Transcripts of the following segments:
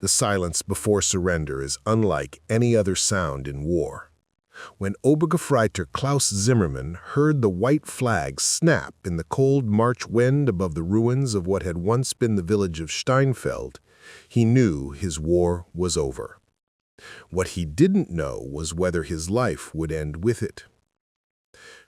The silence before surrender is unlike any other sound in war. When Obergefreiter Klaus Zimmermann heard the white flag snap in the cold March wind above the ruins of what had once been the village of Steinfeld, he knew his war was over. What he didn't know was whether his life would end with it.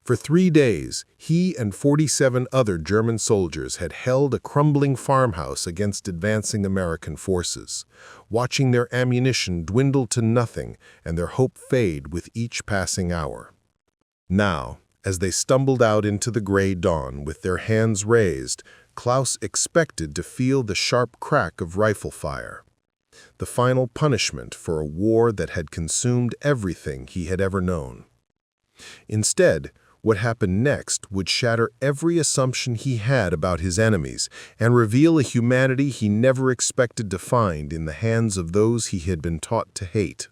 For 3 days, he and 47 other German soldiers had held a crumbling farmhouse against advancing American forces, watching their ammunition dwindle to nothing and their hope fade with each passing hour. Now, as they stumbled out into the gray dawn with their hands raised, Klaus expected to feel the sharp crack of rifle fire, the final punishment for a war that had consumed everything he had ever known. Instead, what happened next would shatter every assumption he had about his enemies and reveal a humanity he never expected to find in the hands of those he had been taught to hate.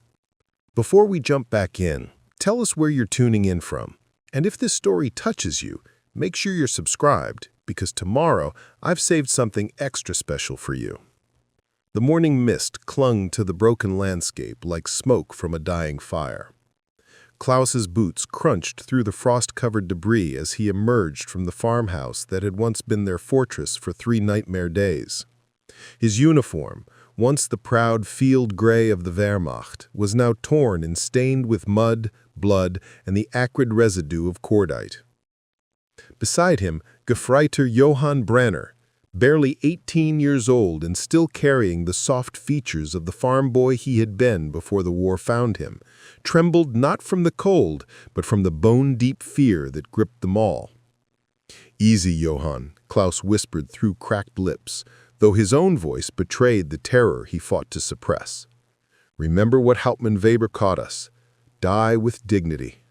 Before we jump back in, tell us where you're tuning in from. And if this story touches you, make sure you're subscribed, because tomorrow I've saved something extra special for you. The morning mist clung to the broken landscape like smoke from a dying fire. Klaus's boots crunched through the frost-covered debris as he emerged from the farmhouse that had once been their fortress for 3 nightmare days. His uniform, once the proud field gray of the Wehrmacht, was now torn and stained with mud, blood, and the acrid residue of cordite. Beside him, Gefreiter Johann Brenner, barely 18 years old and still carrying the soft features of the farm boy he had been before the war found him, trembled not from the cold, but from the bone-deep fear that gripped them all. "Easy, Johann," Klaus whispered through cracked lips, though his own voice betrayed the terror he fought to suppress. "Remember what Hauptmann Weber taught us. Die with dignity."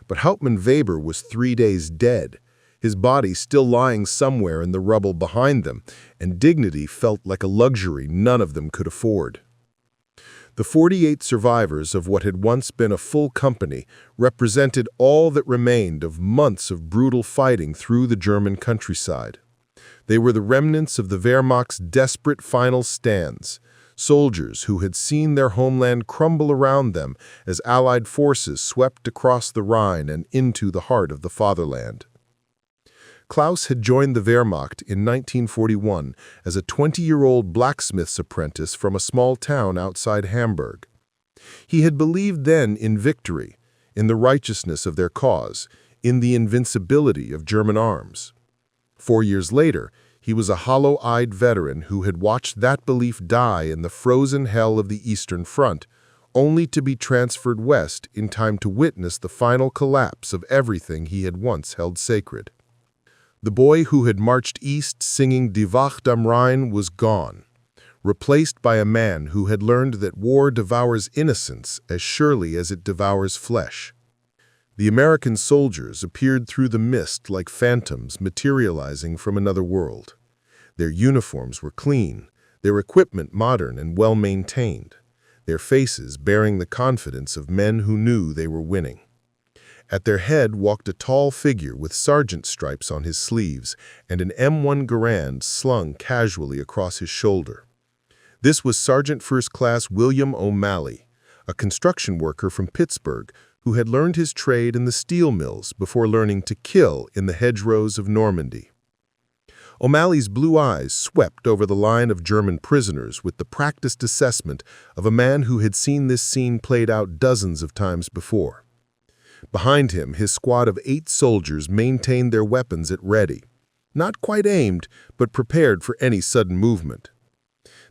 But Hauptmann Weber was 3 days dead, his body still lying somewhere in the rubble behind them, and dignity felt like a luxury none of them could afford. The 48 survivors of what had once been a full company represented all that remained of months of brutal fighting through the German countryside. They were the remnants of the Wehrmacht's desperate final stands, soldiers who had seen their homeland crumble around them as Allied forces swept across the Rhine and into the heart of the fatherland. Klaus had joined the Wehrmacht in 1941 as a 20-year-old blacksmith's apprentice from a small town outside Hamburg. He had believed then in victory, in the righteousness of their cause, in the invincibility of German arms. 4 years later, he was a hollow-eyed veteran who had watched that belief die in the frozen hell of the Eastern Front, only to be transferred west in time to witness the final collapse of everything he had once held sacred. The boy who had marched east singing Die Wacht am Rhein was gone, replaced by a man who had learned that war devours innocence as surely as it devours flesh. The American soldiers appeared through the mist like phantoms materializing from another world. Their uniforms were clean, their equipment modern and well-maintained, their faces bearing the confidence of men who knew they were winning. At their head walked a tall figure with sergeant stripes on his sleeves and an M1 Garand slung casually across his shoulder. This was Sergeant First Class William O'Malley, a construction worker from Pittsburgh who had learned his trade in the steel mills before learning to kill in the hedgerows of Normandy. O'Malley's blue eyes swept over the line of German prisoners with the practiced assessment of a man who had seen this scene played out dozens of times before. Behind him, his squad of 8 soldiers maintained their weapons at ready, not quite aimed, but prepared for any sudden movement.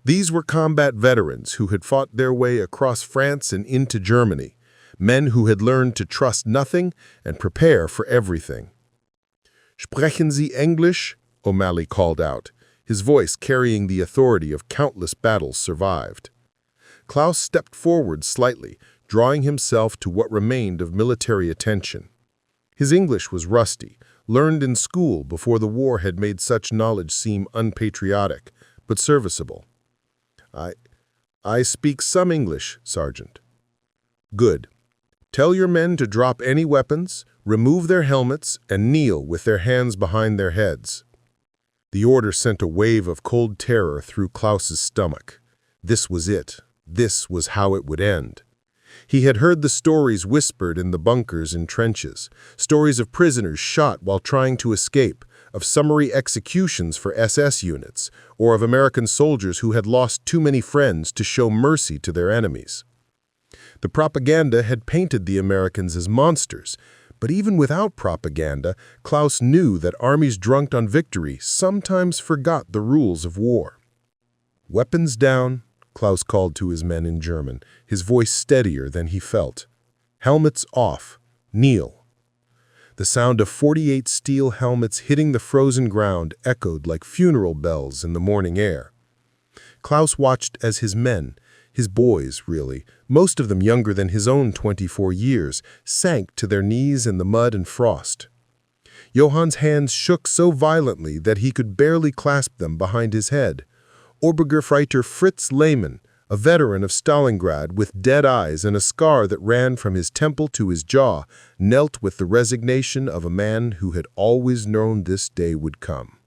These were combat veterans who had fought their way across France and into Germany, men who had learned to trust nothing and prepare for everything. "Sprechen Sie English?" O'Malley called out, his voice carrying the authority of countless battles survived. Klaus stepped forward slightly, drawing himself to what remained of military attention. His English was rusty, learned in school before the war had made such knowledge seem unpatriotic, but serviceable. I speak some English, Sergeant." "Good. Tell your men to drop any weapons, remove their helmets, and kneel with their hands behind their heads." The order sent a wave of cold terror through Klaus's stomach. This was it. This was how it would end. He had heard the stories whispered in the bunkers and trenches, stories of prisoners shot while trying to escape, of summary executions for SS units, or of American soldiers who had lost too many friends to show mercy to their enemies. The propaganda had painted the Americans as monsters, but even without propaganda, Klaus knew that armies drunk on victory sometimes forgot the rules of war. "Weapons down," Klaus called to his men in German, his voice steadier than he felt. "Helmets off. Kneel." The sound of 48 steel helmets hitting the frozen ground echoed like funeral bells in the morning air. Klaus watched as his men, his boys really, most of them younger than his own 24 years, sank to their knees in the mud and frost. Johann's hands shook so violently that he could barely clasp them behind his head. Obergefreiter Fritz Lehmann, a veteran of Stalingrad with dead eyes and a scar that ran from his temple to his jaw, knelt with the resignation of a man who had always known this day would come.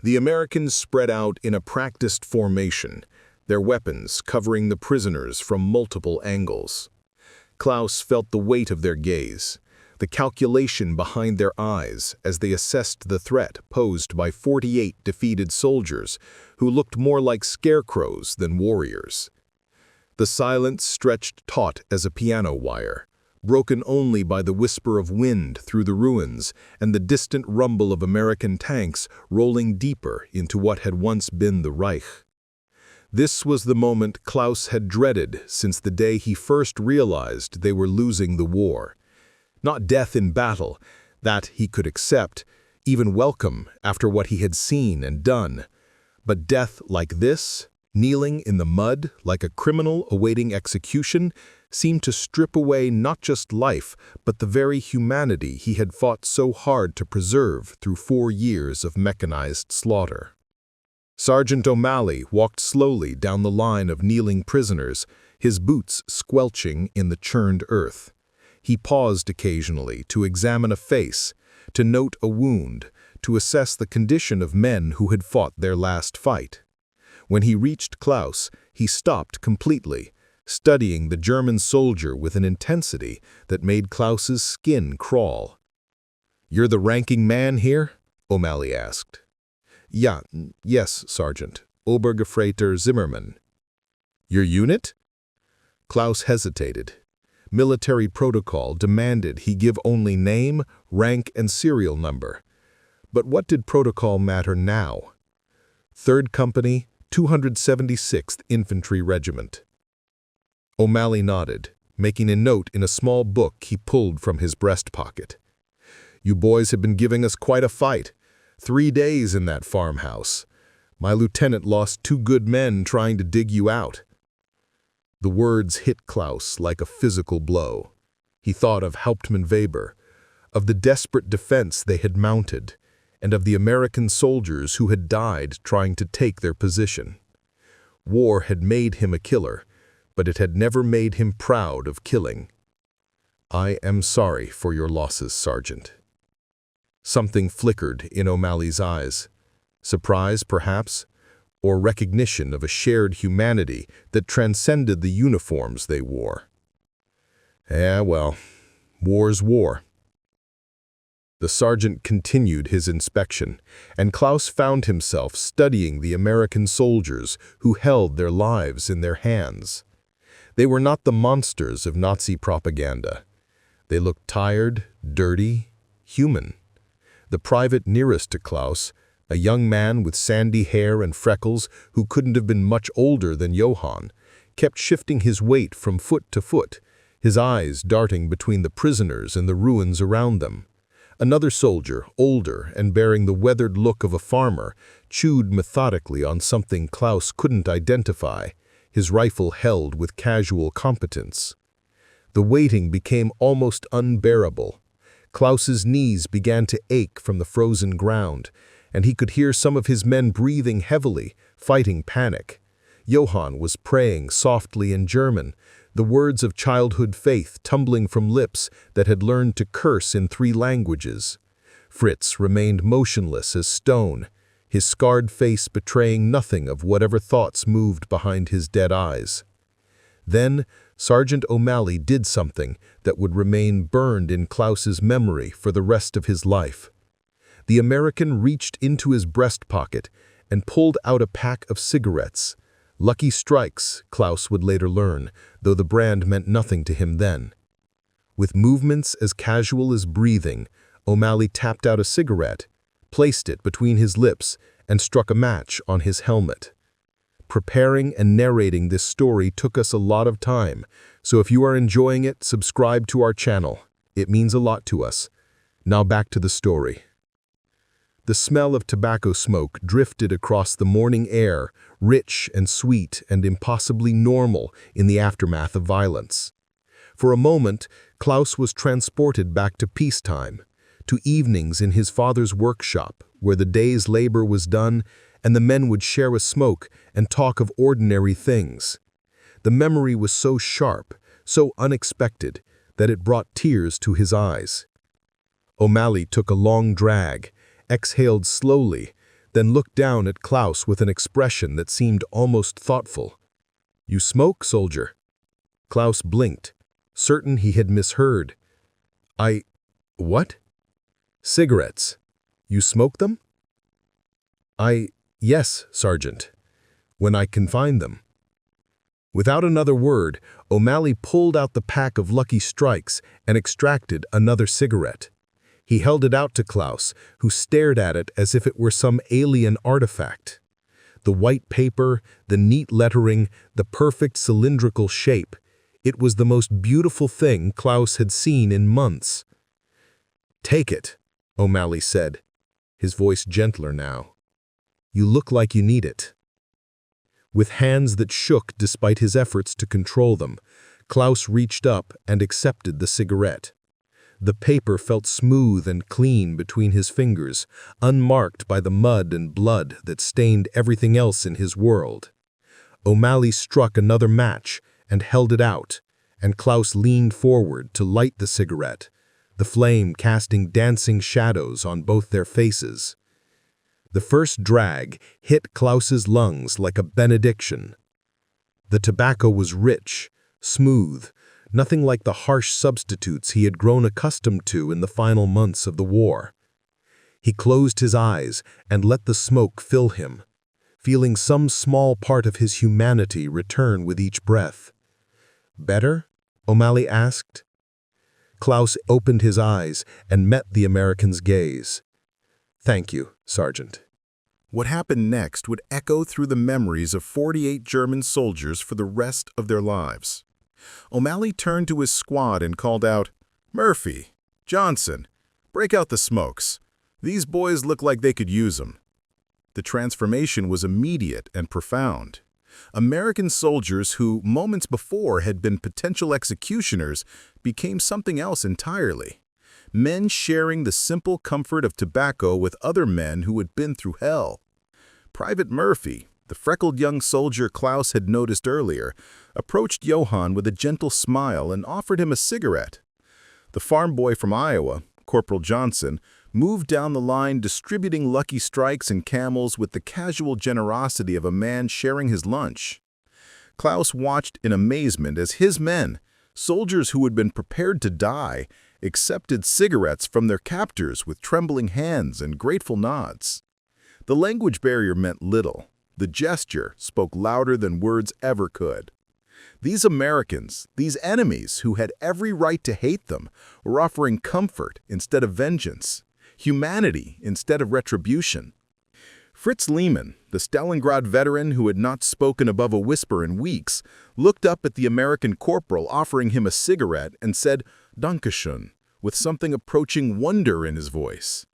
The Americans spread out in a practiced formation, their weapons covering the prisoners from multiple angles. Klaus felt the weight of their gaze, the calculation behind their eyes as they assessed the threat posed by 48 defeated soldiers who looked more like scarecrows than warriors. The silence stretched taut as a piano wire, broken only by the whisper of wind through the ruins and the distant rumble of American tanks rolling deeper into what had once been the Reich. This was the moment Klaus had dreaded since the day he first realized they were losing the war. Not death in battle, that he could accept, even welcome after what he had seen and done, but death like this, kneeling in the mud like a criminal awaiting execution, seemed to strip away not just life, but the very humanity he had fought so hard to preserve through 4 years of mechanized slaughter. Sergeant O'Malley walked slowly down the line of kneeling prisoners, his boots squelching in the churned earth. He paused occasionally to examine a face, to note a wound, to assess the condition of men who had fought their last fight. When he reached Klaus, he stopped completely, studying the German soldier with an intensity that made Klaus's skin crawl. "You're the ranking man here?" O'Malley asked. Yes, Sergeant. Obergefreiter Zimmermann." "Your unit?" Klaus hesitated. Military protocol demanded he give only name, rank, and serial number. But what did protocol matter now? 3rd Company, 276th Infantry Regiment. O'Malley nodded, making a note in a small book he pulled from his breast pocket. "You boys have been giving us quite a fight. 3 days in that farmhouse. My lieutenant lost 2 good men trying to dig you out." The words hit Klaus like a physical blow. He thought of Hauptmann Weber, of the desperate defense they had mounted, and of the American soldiers who had died trying to take their position. War had made him a killer, but it had never made him proud of killing. "I am sorry for your losses, Sergeant." Something flickered in O'Malley's eyes. Surprise, perhaps, or recognition of a shared humanity that transcended the uniforms they wore. Well, war's war. The sergeant continued his inspection, and Klaus found himself studying the American soldiers who held their lives in their hands. They were not the monsters of Nazi propaganda. They looked tired, dirty, human. The private nearest to Klaus, a young man with sandy hair and freckles who couldn't have been much older than Johann, kept shifting his weight from foot to foot, his eyes darting between the prisoners and the ruins around them. Another soldier, older and bearing the weathered look of a farmer, chewed methodically on something Klaus couldn't identify, his rifle held with casual competence. The waiting became almost unbearable. Klaus's knees began to ache from the frozen ground, and he could hear some of his men breathing heavily, fighting panic. Johann was praying softly in German, the words of childhood faith tumbling from lips that had learned to curse in 3 languages. Fritz remained motionless as stone, his scarred face betraying nothing of whatever thoughts moved behind his dead eyes. Then, Sergeant O'Malley did something that would remain burned in Klaus's memory for the rest of his life. The American reached into his breast pocket and pulled out a pack of cigarettes. Lucky Strikes, Klaus would later learn, though the brand meant nothing to him then. With movements as casual as breathing, O'Malley tapped out a cigarette, placed it between his lips, and struck a match on his helmet. Preparing and narrating this story took us a lot of time, so if you are enjoying it, subscribe to our channel. It means a lot to us. Now back to the story. The smell of tobacco smoke drifted across the morning air, rich and sweet and impossibly normal in the aftermath of violence. For a moment, Klaus was transported back to peacetime, to evenings in his father's workshop, where the day's labor was done and the men would share a smoke and talk of ordinary things. The memory was so sharp, so unexpected, that it brought tears to his eyes. O'Malley took a long drag, exhaled slowly, then looked down at Klaus with an expression that seemed almost thoughtful. "You smoke, soldier?" Klaus blinked, certain he had misheard. What? Cigarettes. You smoke them?" Yes, Sergeant. When I can find them." Without another word, O'Malley pulled out the pack of Lucky Strikes and extracted another cigarette. He held it out to Klaus, who stared at it as if it were some alien artifact. The white paper, the neat lettering, the perfect cylindrical shape. It was the most beautiful thing Klaus had seen in months. "Take it," O'Malley said, his voice gentler now. "You look like you need it." With hands that shook despite his efforts to control them, Klaus reached up and accepted the cigarette. The paper felt smooth and clean between his fingers, unmarked by the mud and blood that stained everything else in his world. O'Malley struck another match and held it out, and Klaus leaned forward to light the cigarette, the flame casting dancing shadows on both their faces. The first drag hit Klaus's lungs like a benediction. The tobacco was rich, smooth, nothing like the harsh substitutes he had grown accustomed to in the final months of the war. He closed his eyes and let the smoke fill him, feeling some small part of his humanity return with each breath. "Better?" O'Malley asked. Klaus opened his eyes and met the American's gaze. "Thank you, Sergeant." What happened next would echo through the memories of 48 German soldiers for the rest of their lives. O'Malley turned to his squad and called out, "Murphy, Johnson, break out the smokes. These boys look like they could use them." The transformation was immediate and profound. American soldiers who, moments before, had been potential executioners became something else entirely. Men sharing the simple comfort of tobacco with other men who had been through hell. Private Murphy, the freckled young soldier Klaus had noticed earlier, approached Johann with a gentle smile and offered him a cigarette. The farm boy from Iowa, Corporal Johnson, moved down the line distributing Lucky Strikes and Camels with the casual generosity of a man sharing his lunch. Klaus watched in amazement as his men, soldiers who had been prepared to die, accepted cigarettes from their captors with trembling hands and grateful nods. The language barrier meant little. The gesture spoke louder than words ever could. These Americans, these enemies who had every right to hate them, were offering comfort instead of vengeance, humanity instead of retribution. Fritz Lehmann, the Stalingrad veteran who had not spoken above a whisper in weeks, looked up at the American corporal offering him a cigarette and said, "Dankeschön," with something approaching wonder in his voice.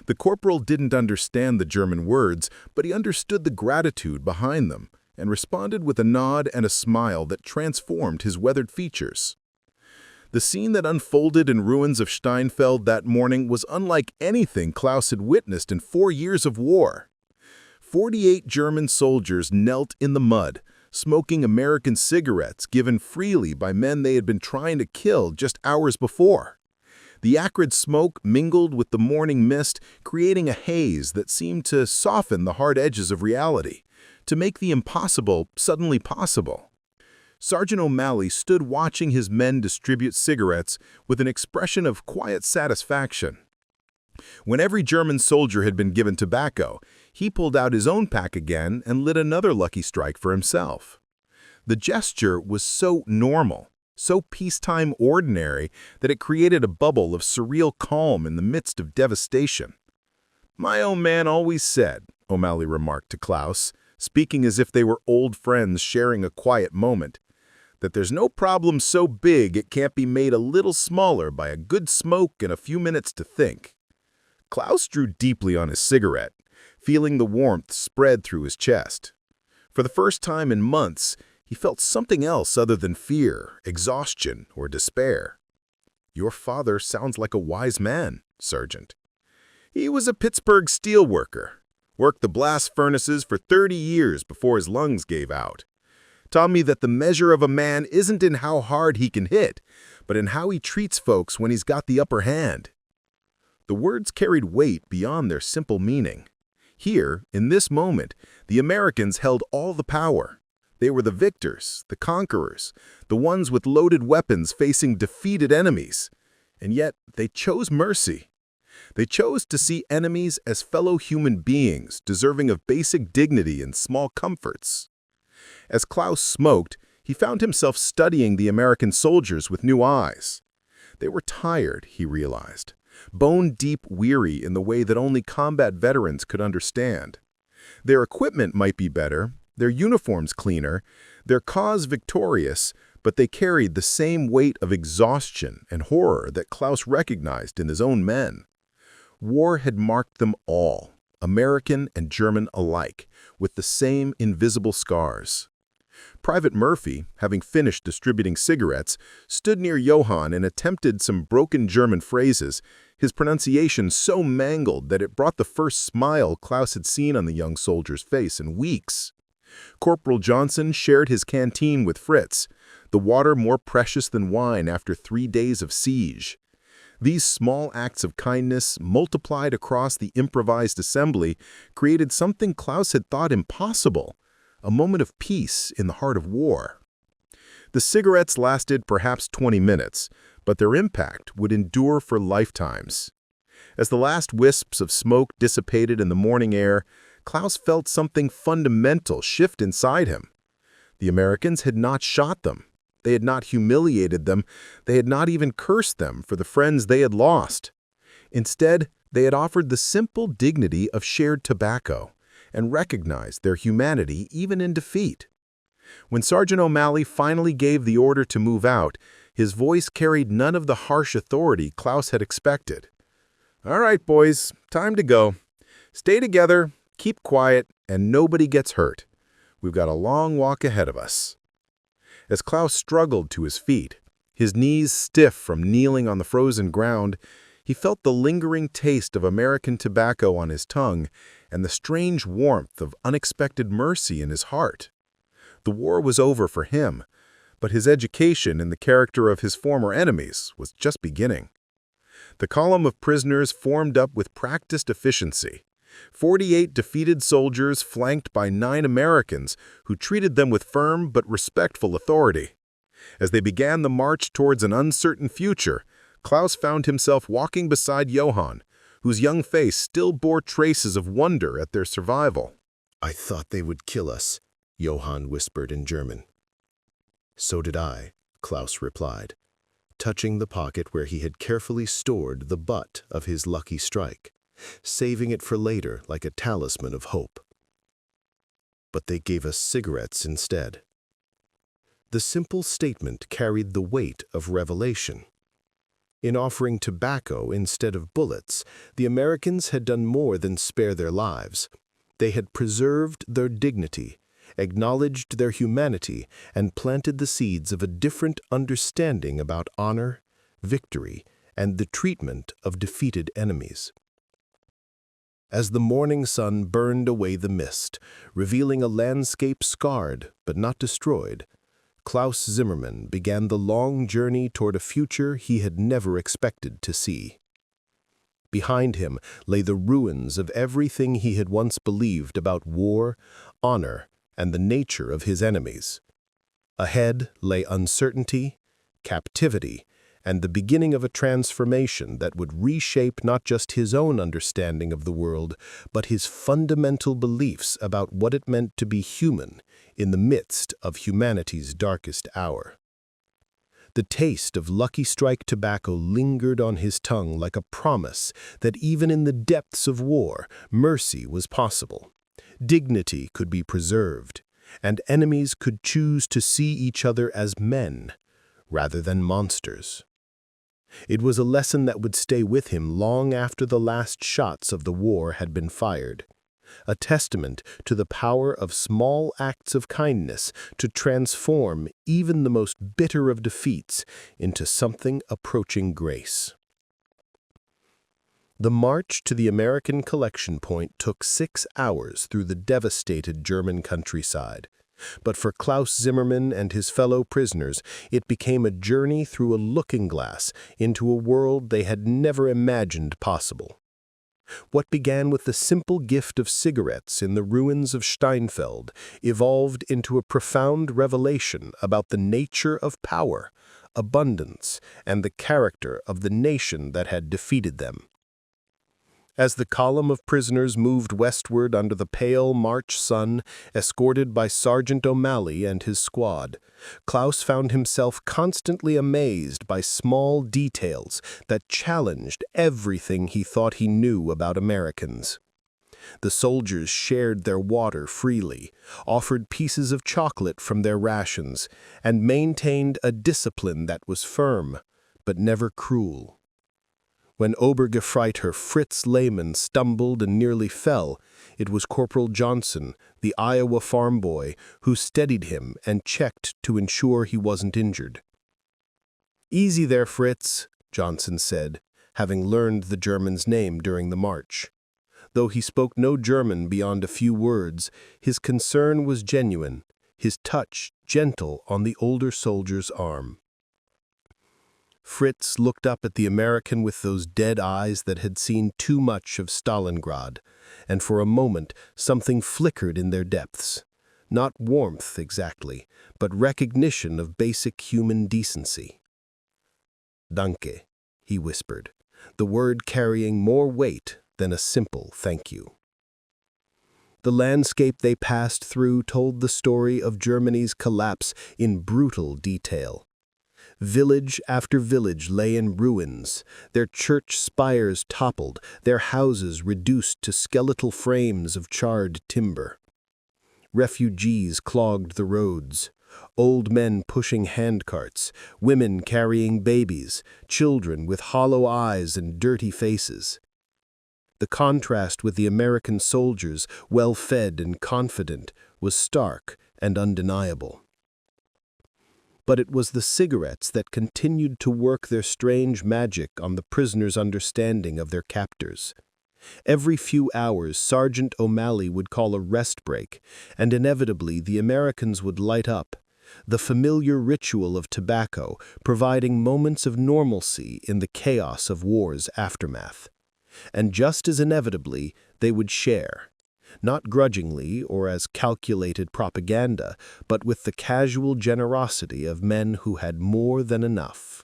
The corporal didn't understand the German words, but he understood the gratitude behind them and responded with a nod and a smile that transformed his weathered features. The scene that unfolded in ruins of Steinfeld that morning was unlike anything Klaus had witnessed in 4 years of war. 48 German soldiers knelt in the mud, smoking American cigarettes given freely by men they had been trying to kill just hours before. The acrid smoke mingled with the morning mist, creating a haze that seemed to soften the hard edges of reality, to make the impossible suddenly possible. Sergeant O'Malley stood watching his men distribute cigarettes with an expression of quiet satisfaction. When every German soldier had been given tobacco, he pulled out his own pack again and lit another lucky strike for himself. The gesture was so normal, so peacetime ordinary, that it created a bubble of surreal calm in the midst of devastation. "My own man always said," O'Malley remarked to Klaus, speaking as if they were old friends sharing a quiet moment, "that there's no problem so big it can't be made a little smaller by a good smoke and a few minutes to think." Klaus drew deeply on his cigarette, feeling the warmth spread through his chest. For the first time in months, he felt something else other than fear, exhaustion, or despair. "Your father sounds like a wise man, Sergeant." "He was a Pittsburgh steel worker. Worked the blast furnaces for 30 years before his lungs gave out. Taught me that the measure of a man isn't in how hard he can hit, but in how he treats folks when he's got the upper hand." The words carried weight beyond their simple meaning. Here, in this moment, the Americans held all the power. They were the victors, the conquerors, the ones with loaded weapons facing defeated enemies. And yet, they chose mercy. They chose to see enemies as fellow human beings deserving of basic dignity and small comforts. As Klaus smoked, he found himself studying the American soldiers with new eyes. They were tired, he realized, bone-deep weary in the way that only combat veterans could understand. Their equipment might be better, their uniforms cleaner, their cause victorious, but they carried the same weight of exhaustion and horror that Klaus recognized in his own men. War had marked them all, American and German alike, with the same invisible scars. Private Murphy, having finished distributing cigarettes, stood near Johann and attempted some broken German phrases, his pronunciation so mangled that it brought the first smile Klaus had seen on the young soldier's face in weeks. Corporal Johnson shared his canteen with Fritz, the water more precious than wine after 3 days of siege. These small acts of kindness, multiplied across the improvised assembly, created something Klaus had thought impossible, a moment of peace in the heart of war. The cigarettes lasted perhaps 20 minutes, but their impact would endure for lifetimes. As the last wisps of smoke dissipated in the morning air, Klaus felt something fundamental shift inside him. The Americans had not shot them. They had not humiliated them. They had not even cursed them for the friends they had lost. Instead, they had offered the simple dignity of shared tobacco and recognized their humanity even in defeat. When Sergeant O'Malley finally gave the order to move out, his voice carried none of the harsh authority Klaus had expected. "All right, boys, time to go. Stay together, keep quiet, and nobody gets hurt. We've got a long walk ahead of us." As Klaus struggled to his feet, his knees stiff from kneeling on the frozen ground, he felt the lingering taste of American tobacco on his tongue and the strange warmth of unexpected mercy in his heart. The war was over for him, but his education in the character of his former enemies was just beginning. The column of prisoners formed up with practiced efficiency. 48 defeated soldiers flanked by 9 Americans who treated them with firm but respectful authority. As they began the march towards an uncertain future, Klaus found himself walking beside Johann, whose young face still bore traces of wonder at their survival. "I thought they would kill us," Johann whispered in German. "So did I," Klaus replied, touching the pocket where he had carefully stored the butt of his lucky strike, saving it for later like a talisman of hope. "But they gave us cigarettes instead." The simple statement carried the weight of revelation. In offering tobacco instead of bullets, the Americans had done more than spare their lives. They had preserved their dignity, acknowledged their humanity, and planted the seeds of a different understanding about honor, victory, and the treatment of defeated enemies. As the morning sun burned away the mist, revealing a landscape scarred but not destroyed, Klaus Zimmermann began the long journey toward a future he had never expected to see. Behind him lay the ruins of everything he had once believed about war, honor, and the nature of his enemies. Ahead lay uncertainty, captivity, and the beginning of a transformation that would reshape not just his own understanding of the world, but his fundamental beliefs about what it meant to be human in the midst of humanity's darkest hour. The taste of Lucky Strike tobacco lingered on his tongue like a promise that even in the depths of war, mercy was possible. Dignity could be preserved, and enemies could choose to see each other as men rather than monsters. It was a lesson that would stay with him long after the last shots of the war had been fired, a testament to the power of small acts of kindness to transform even the most bitter of defeats into something approaching grace. The march to the American collection point took 6 hours through the devastated German countryside. But for Klaus Zimmermann and his fellow prisoners, it became a journey through a looking glass into a world they had never imagined possible. What began with the simple gift of cigarettes in the ruins of Steinfeld evolved into a profound revelation about the nature of power, abundance, and the character of the nation that had defeated them. As the column of prisoners moved westward under the pale March sun, escorted by Sergeant O'Malley and his squad, Klaus found himself constantly amazed by small details that challenged everything he thought he knew about Americans. The soldiers shared their water freely, offered pieces of chocolate from their rations, and maintained a discipline that was firm, but never cruel. When Obergefreiter Fritz Lehmann stumbled and nearly fell, it was Corporal Johnson, the Iowa farm boy, who steadied him and checked to ensure he wasn't injured. "Easy there, Fritz," Johnson said, having learned the German's name during the march. Though he spoke no German beyond a few words, his concern was genuine, his touch gentle on the older soldier's arm. Fritz looked up at the American with those dead eyes that had seen too much of Stalingrad, and for a moment something flickered in their depths. Not warmth exactly, but recognition of basic human decency. "Danke," he whispered, the word carrying more weight than a simple thank you. The landscape they passed through told the story of Germany's collapse in brutal detail. Village after village lay in ruins, their church spires toppled, their houses reduced to skeletal frames of charred timber. Refugees clogged the roads, old men pushing handcarts, women carrying babies, children with hollow eyes and dirty faces. The contrast with the American soldiers, well-fed and confident, was stark and undeniable. But it was the cigarettes that continued to work their strange magic on the prisoners' understanding of their captors. Every few hours, Sergeant O'Malley would call a rest break, and inevitably the Americans would light up, the familiar ritual of tobacco providing moments of normalcy in the chaos of war's aftermath. And just as inevitably, they would share. Not grudgingly or as calculated propaganda, but with the casual generosity of men who had more than enough.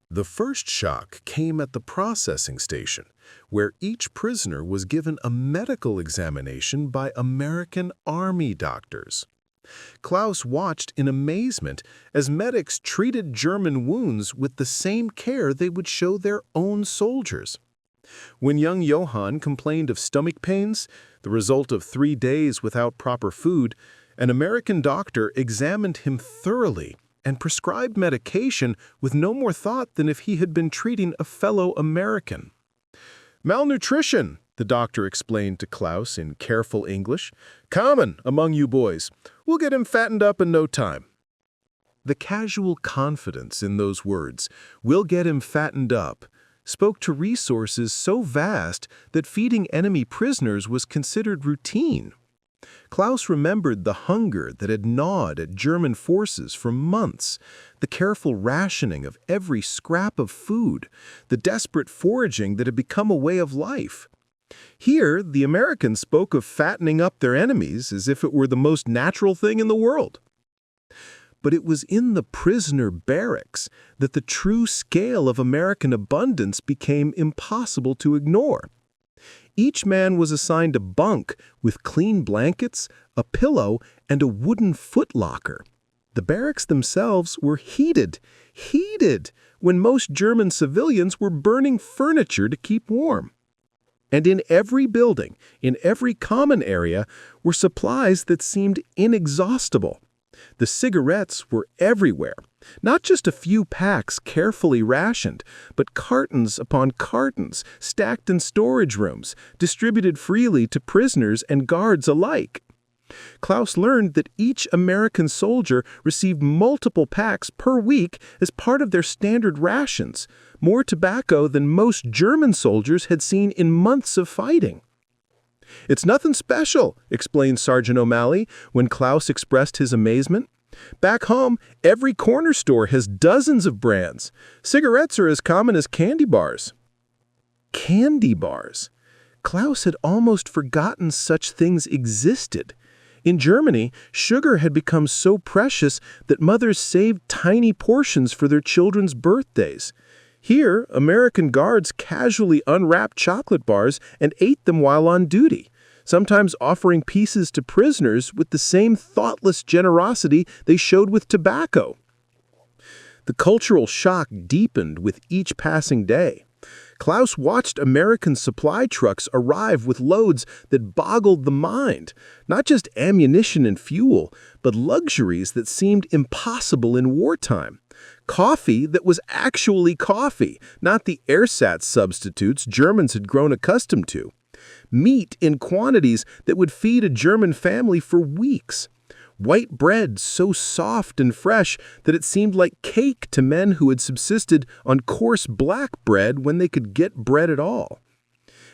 The first shock came at the processing station, where each prisoner was given a medical examination by American Army doctors. Klaus watched in amazement as medics treated German wounds with the same care they would show their own soldiers. When young Johann complained of stomach pains, the result of 3 days without proper food, an American doctor examined him thoroughly and prescribed medication with no more thought than if he had been treating a fellow American. "Malnutrition," the doctor explained to Klaus in careful English. "Common among you boys. We'll get him fattened up in no time." The casual confidence in those words, "we'll get him fattened up," spoke to resources so vast that feeding enemy prisoners was considered routine. Klaus remembered the hunger that had gnawed at German forces for months, the careful rationing of every scrap of food, the desperate foraging that had become a way of life. Here, the Americans spoke of fattening up their enemies as if it were the most natural thing in the world. But it was in the prisoner barracks that the true scale of American abundance became impossible to ignore. Each man was assigned a bunk with clean blankets, a pillow, and a wooden footlocker. The barracks themselves were heated, when most German civilians were burning furniture to keep warm. And in every building, in every common area, were supplies that seemed inexhaustible. The cigarettes were everywhere, not just a few packs carefully rationed, but cartons upon cartons stacked in storage rooms, distributed freely to prisoners and guards alike. Klaus learned that each American soldier received multiple packs per week as part of their standard rations, more tobacco than most German soldiers had seen in months of fighting. "It's nothing special," explained Sergeant O'Malley when Klaus expressed his amazement. "Back home, every corner store has dozens of brands. Cigarettes are as common as candy bars." Candy bars. Klaus had almost forgotten such things existed. In Germany, sugar had become so precious that mothers saved tiny portions for their children's birthdays. Here, American guards casually unwrapped chocolate bars and ate them while on duty, sometimes offering pieces to prisoners with the same thoughtless generosity they showed with tobacco. The cultural shock deepened with each passing day. Klaus watched American supply trucks arrive with loads that boggled the mind, not just ammunition and fuel, but luxuries that seemed impossible in wartime. Coffee that was actually coffee, not the ersatz substitutes Germans had grown accustomed to. Meat in quantities that would feed a German family for weeks. White bread so soft and fresh that it seemed like cake to men who had subsisted on coarse black bread when they could get bread at all.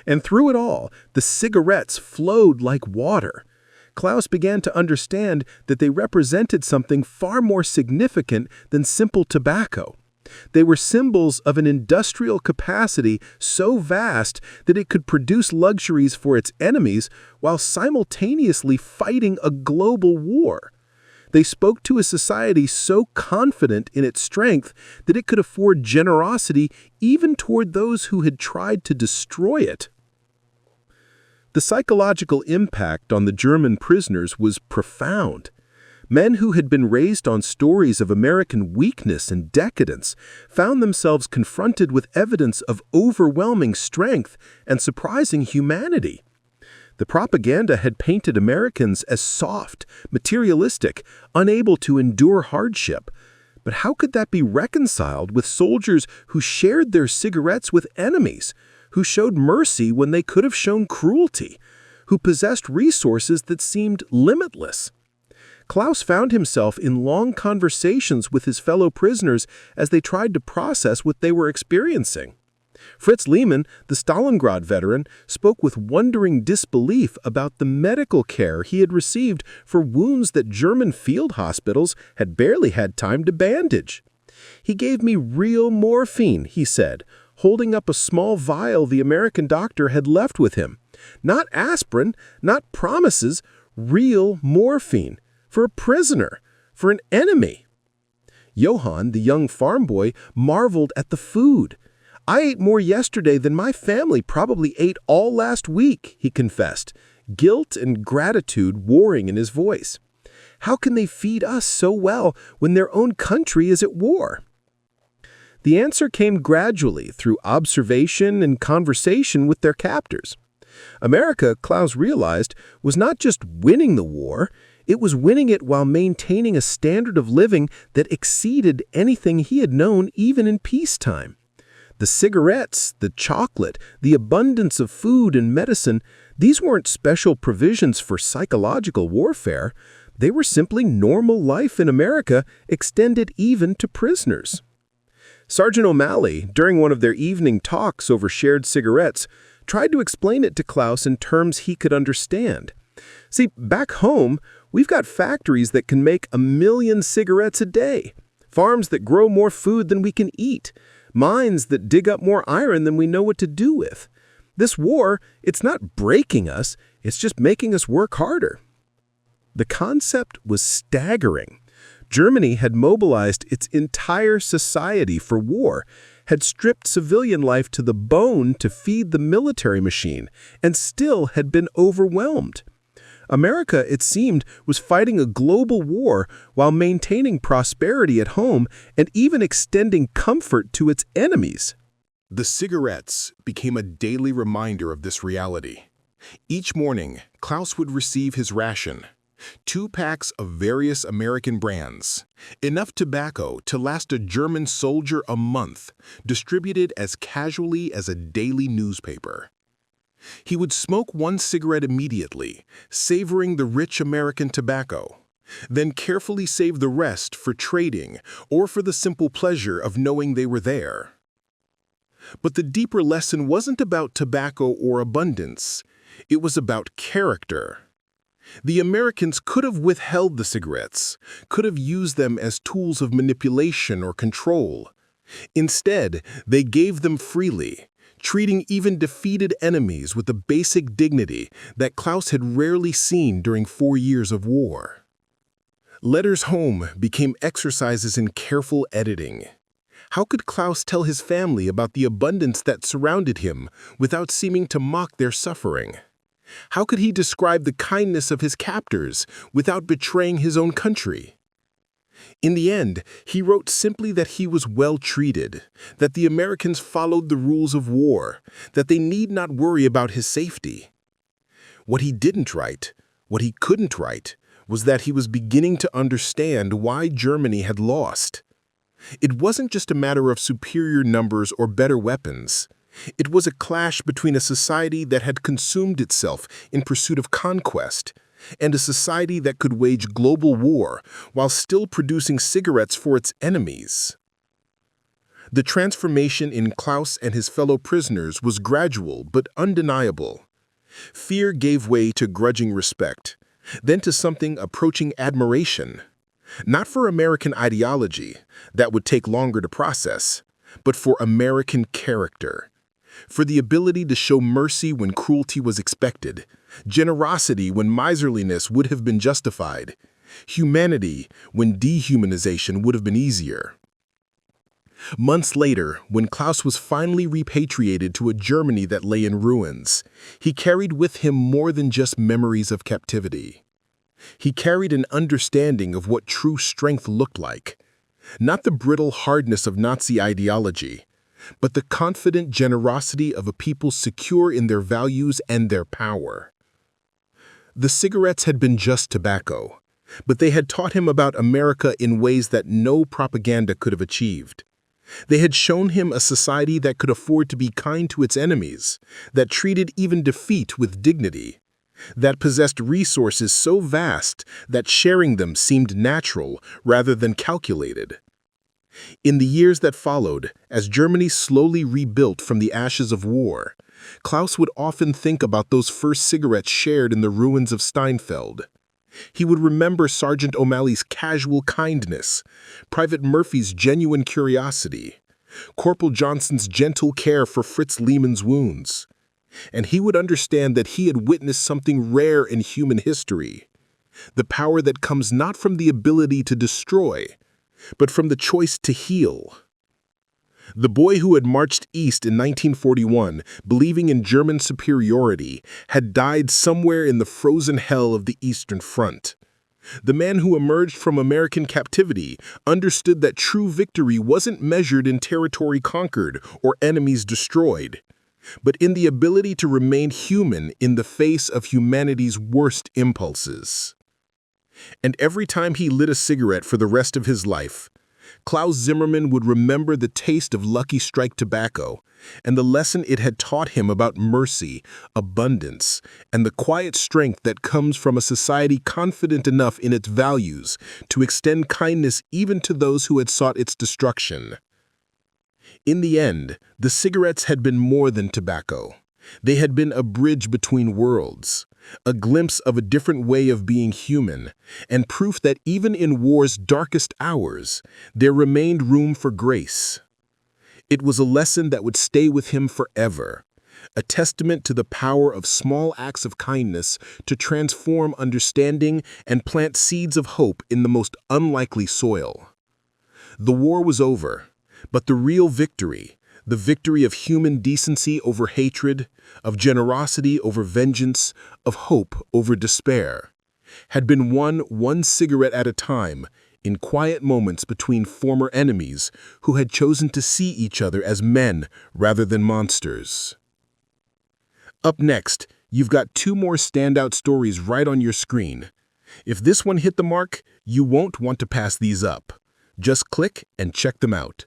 And through it all, the cigarettes flowed like water. Klaus began to understand that they represented something far more significant than simple tobacco. They were symbols of an industrial capacity so vast that it could produce luxuries for its enemies while simultaneously fighting a global war. They spoke to a society so confident in its strength that it could afford generosity even toward those who had tried to destroy it. The psychological impact on the German prisoners was profound. Men who had been raised on stories of American weakness and decadence found themselves confronted with evidence of overwhelming strength and surprising humanity. The propaganda had painted Americans as soft, materialistic, unable to endure hardship. But how could that be reconciled with soldiers who shared their cigarettes with enemies, who showed mercy when they could have shown cruelty, who possessed resources that seemed limitless? Klaus found himself in long conversations with his fellow prisoners as they tried to process what they were experiencing. Fritz Lehmann, the Stalingrad veteran, spoke with wondering disbelief about the medical care he had received for wounds that German field hospitals had barely had time to bandage. "He gave me real morphine," he said, holding up a small vial the American doctor had left with him. "Not aspirin, not promises, real morphine. For a prisoner, for an enemy." Johann, the young farm boy, marveled at the food. "I ate more yesterday than my family probably ate all last week," he confessed, guilt and gratitude warring in his voice. "How can they feed us so well when their own country is at war?" The answer came gradually through observation and conversation with their captors. America, Klaus realized, was not just winning the war, it was winning it while maintaining a standard of living that exceeded anything he had known even in peacetime. The cigarettes, the chocolate, the abundance of food and medicine, these weren't special provisions for psychological warfare. They were simply normal life in America, extended even to prisoners. Sergeant O'Malley, during one of their evening talks over shared cigarettes, tried to explain it to Klaus in terms he could understand. See, back home, we've got factories that can make 1,000,000 cigarettes a day, farms that grow more food than we can eat, mines that dig up more iron than we know what to do with. This war, it's not breaking us, it's just making us work harder. The concept was staggering. Germany had mobilized its entire society for war, had stripped civilian life to the bone to feed the military machine, and still had been overwhelmed. America, it seemed, was fighting a global war while maintaining prosperity at home and even extending comfort to its enemies. The cigarettes became a daily reminder of this reality. Each morning, Klaus would receive his ration, 2 packs of various American brands, enough tobacco to last a German soldier a month, distributed as casually as a daily newspaper. He would smoke 1 cigarette immediately, savoring the rich American tobacco, then carefully save the rest for trading or for the simple pleasure of knowing they were there. But the deeper lesson wasn't about tobacco or abundance. It was about character. The Americans could have withheld the cigarettes, could have used them as tools of manipulation or control. Instead, they gave them freely, treating even defeated enemies with the basic dignity that Klaus had rarely seen during 4 years of war. Letters home became exercises in careful editing. How could Klaus tell his family about the abundance that surrounded him without seeming to mock their suffering? How could he describe the kindness of his captors without betraying his own country? In the end, he wrote simply that he was well treated, that the Americans followed the rules of war, that they need not worry about his safety. What he didn't write, what he couldn't write, was that he was beginning to understand why Germany had lost. It wasn't just a matter of superior numbers or better weapons. It was a clash between a society that had consumed itself in pursuit of conquest and a society that could wage global war while still producing cigarettes for its enemies. The transformation in Klaus and his fellow prisoners was gradual but undeniable. Fear gave way to grudging respect, then to something approaching admiration. Not for American ideology, that would take longer to process, but for American character. For the ability to show mercy when cruelty was expected, generosity when miserliness would have been justified, humanity when dehumanization would have been easier. Months later, when Klaus was finally repatriated to a Germany that lay in ruins, he carried with him more than just memories of captivity. He carried an understanding of what true strength looked like, not the brittle hardness of Nazi ideology, but the confident generosity of a people secure in their values and their power. The cigarettes had been just tobacco, but they had taught him about America in ways that no propaganda could have achieved. They had shown him a society that could afford to be kind to its enemies, that treated even defeat with dignity, that possessed resources so vast that sharing them seemed natural rather than calculated. In the years that followed, as Germany slowly rebuilt from the ashes of war, Klaus would often think about those first cigarettes shared in the ruins of Steinfeld. He would remember Sergeant O'Malley's casual kindness, Private Murphy's genuine curiosity, Corporal Johnson's gentle care for Fritz Lehmann's wounds. And he would understand that he had witnessed something rare in human history, the power that comes not from the ability to destroy, but from the choice to heal. The boy who had marched east in 1941, believing in German superiority, had died somewhere in the frozen hell of the Eastern Front. The man who emerged from American captivity understood that true victory wasn't measured in territory conquered or enemies destroyed, but in the ability to remain human in the face of humanity's worst impulses. And every time he lit a cigarette for the rest of his life, Klaus Zimmermann would remember the taste of Lucky Strike tobacco and the lesson it had taught him about mercy, abundance, and the quiet strength that comes from a society confident enough in its values to extend kindness even to those who had sought its destruction. In the end, the cigarettes had been more than tobacco. They had been a bridge between worlds, a glimpse of a different way of being human, and proof that even in war's darkest hours, there remained room for grace. It was a lesson that would stay with him forever, a testament to the power of small acts of kindness to transform understanding and plant seeds of hope in the most unlikely soil. The war was over, but the real victory, the victory of human decency over hatred, of generosity over vengeance, of hope over despair, had been won one cigarette at a time in quiet moments between former enemies who had chosen to see each other as men rather than monsters. Up next, you've got two more standout stories right on your screen. If this one hit the mark, you won't want to pass these up. Just click and check them out.